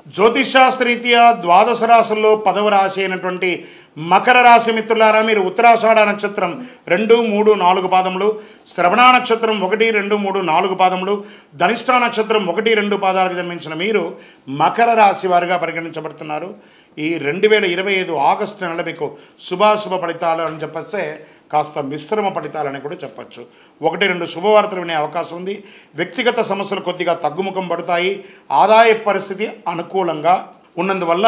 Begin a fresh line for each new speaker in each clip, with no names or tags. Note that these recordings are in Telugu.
జ్యోతిషాస్త్రరీత్యా ద్వాదశ రాశుల్లో 10వ రాశి అయినటువంటి మకర రాశి మిత్రులారా, మీరు ఉత్తరాషాఢ నక్షత్రం 2, 3, 4 పాదములు, శ్రవణ నక్షత్రం 1, 2, 3, 4 పాదములు, ధనిష్ఠ నక్షత్రం 1, 2 పాదాలకు జన్మించిన మీరు మకర రాశి వారిగా పరిగణించబడుతున్నారు. ఈ 2025 ఆగస్టు నెల మీకు శుభాశుభ ఫలితాలు అని చెప్పేస్తే కాస్త మిశ్రమ ఫలితాలని కూడా చెప్పచ్చు. 1, 2 శుభవార్తలు వినే అవకాశం ఉంది. వ్యక్తిగత సమస్యలు కొద్దిగా తగ్గుముఖం పడతాయి. ఆదాయ పరిస్థితి అనుకూలంగా ఉన్నందువల్ల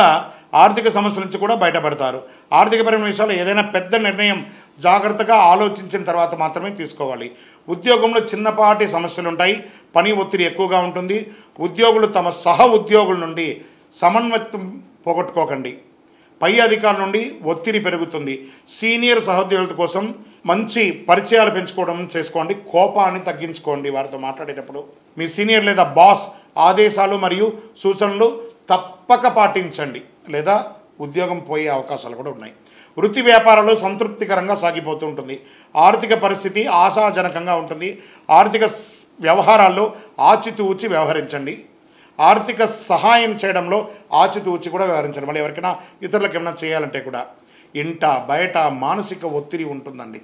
ఆర్థిక సమస్యల నుంచి కూడా బయటపడతారు. ఆర్థికపరమైన విషయాలు ఏదైనా పెద్ద నిర్ణయం జాగ్రత్తగా ఆలోచించిన తర్వాత మాత్రమే తీసుకోవాలి. ఉద్యోగంలో చిన్నపాటి సమస్యలు ఉంటాయి. పని ఒత్తిడి ఎక్కువగా ఉంటుంది. ఉద్యోగులు తమ సహ ఉద్యోగుల నుండి సమన్వయం పోగొట్టుకోకండి. పై అధికారుల నుండి ఒత్తిడి పెరుగుతుంది. సీనియర్ సహోద్యోగుల కోసం మంచి పరిచయాలు పెంచుకోవడం చేసుకోండి. కోపాన్ని తగ్గించుకోండి. వారితో మాట్లాడేటప్పుడు మీ సీనియర్ లేదా బాస్ ఆదేశాలు మరియు సూచనలు తప్పక పాటించండి, లేదా ఉద్యోగం పోయే అవకాశాలు కూడా ఉన్నాయి. వృత్తి వ్యాపారాలు సంతృప్తికరంగా సాగిపోతూ ఉంటుంది. ఆర్థిక పరిస్థితి ఆశాజనకంగా ఉంటుంది. ఆర్థిక వ్యవహారాల్లో ఆచితూచి వ్యవహరించండి. ఆర్థిక సహాయం చేయడంలో ఆచితూచి కూడా వ్యవహరించండి. మళ్ళీ ఎవరికైనా ఇతరులకు ఏమైనా చేయాలంటే కూడా ఇంట బయట మానసిక ఒత్తిడి ఉంటుందండి.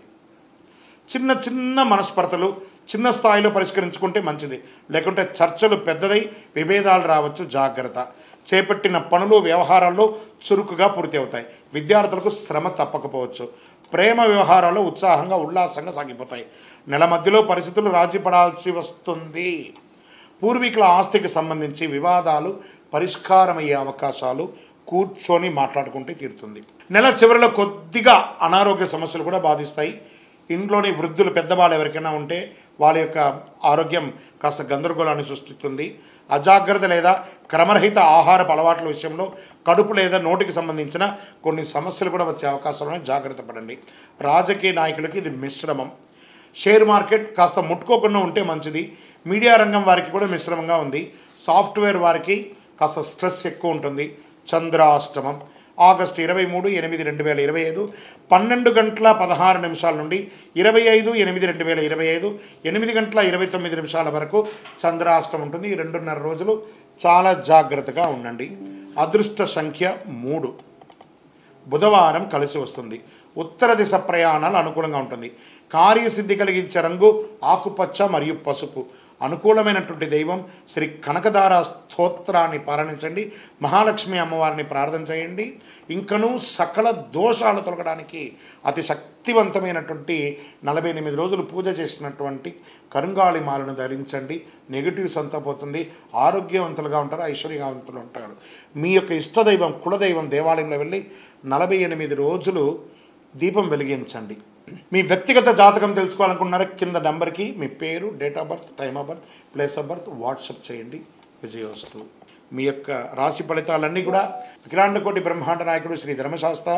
చిన్న చిన్న మనస్పర్ధలు చిన్న స్థాయిలో పరిష్కరించుకుంటే మంచిది. లేకుంటే చర్చలు పెద్దదై విభేదాలు రావచ్చు. జాగ్రత్త. చేపట్టిన పనులు వ్యవహారాల్లో చురుకుగా పూర్తి అవుతాయి. విద్యార్థులకు శ్రమ తప్పకపోవచ్చు. ప్రేమ వ్యవహారాల్లో ఉత్సాహంగా ఉల్లాసంగా సాగిపోతాయి. నెల మధ్యలో పరిస్థితులు రాజీ పడాల్సి వస్తుంది. పూర్వీకుల ఆస్తికి సంబంధించి వివాదాలు పరిష్కారమయ్యే అవకాశాలు కూర్చొని మాట్లాడుకుంటే తీరుతుంది. నెల చివరిలో కొద్దిగా అనారోగ్య సమస్యలు కూడా బాధిస్తాయి. ఇంట్లోని వృద్ధులు పెద్దవాళ్ళు ఎవరికైనా ఉంటే వాళ్ళ యొక్క ఆరోగ్యం కాస్త గందరగోళాన్ని సృష్టిస్తుంది. అజాగ్రత్త లేదా క్రమరహిత ఆహారపు అలవాట్ల విషయంలో కడుపు లేదా నోటికి సంబంధించిన కొన్ని సమస్యలు కూడా వచ్చే అవకాశాలను జాగ్రత్త పడండి. రాజకీయ నాయకులకి ఇది మిశ్రమం. షేర్ మార్కెట్ కాస్త ముట్టుకోకుండా ఉంటే మంచిది. మీడియా రంగం వారికి కూడా మిశ్రమంగా ఉంది. సాఫ్ట్వేర్ వారికి కాస్త స్ట్రెస్ ఎక్కువ ఉంటుంది. చంద్రాష్టమం ఆగస్టు 23/8/2025 12:16 నుండి 25/8/2025 8:29 వరకు చంద్రాష్టమం ఉంటుంది. ఈ 2.5 రోజులు చాలా జాగ్రత్తగా ఉండండి. అదృష్ట సంఖ్య 3. బుధవారం కలిసి వస్తుంది. ఉత్తర దిశ ప్రయాణాలు అనుకూలంగా ఉంటుంది. కార్యసిద్ధి కలిగించే రంగు ఆకుపచ్చ మరియు పసుపు. అనుకూలమైనటువంటి దైవం శ్రీ కనకదార స్తోత్రాన్ని పారాయణించండి. మహాలక్ష్మి అమ్మవారిని ప్రార్థన చేయండి. ఇంకనూ సకల దోషాలు తొలగడానికి అతి శక్తివంతమైనటువంటి 48 రోజులు పూజ చేసినటువంటి కరుంగాళి మాలను ధరించండి. నెగిటివ్స్ అంతా పోతుంది. ఆరోగ్యవంతులుగా ఉంటారు, ఐశ్వర్యవంతులు ఉంటారు. మీ యొక్క ఇష్టదైవం కులదైవం దేవాలయంలో వెళ్ళి 48 రోజులు దీపం వెలిగించండి. మీ వ్యక్తిగత జాతకం తెలుసుకోవాలనుకున్నారా? కింద నంబర్కి మీ పేరు, date of birth, time of birth, place of birth WhatsApp చేయండి. విజయోస్తు. మీ యొక్క రాశి ఫలితాలన్నీ కూడా అఖిలాండకోటి బ్రహ్మాండ నాయకుడు శ్రీ ధర్మశాస్త్ర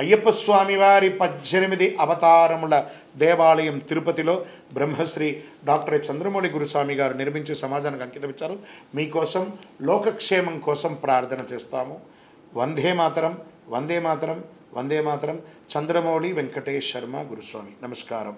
అయ్యప్ప స్వామి వారి 18 అవతారముల దేవాలయం తిరుపతిలో బ్రహ్మశ్రీ డాక్టర్ చంద్రమౌళి గురుస్వామి గారు నిర్మించి సమాజానికి అంకితం ఇచ్చారు. మీకోసం లోకక్షేమం కోసం ప్రార్థన చేస్తాము. వందే మాతరం, వందే మాతరం, వందే మాతరం. చంద్రమౌళి వెంకటేష్ శర్మ గురుస్వామి. నమస్కారం.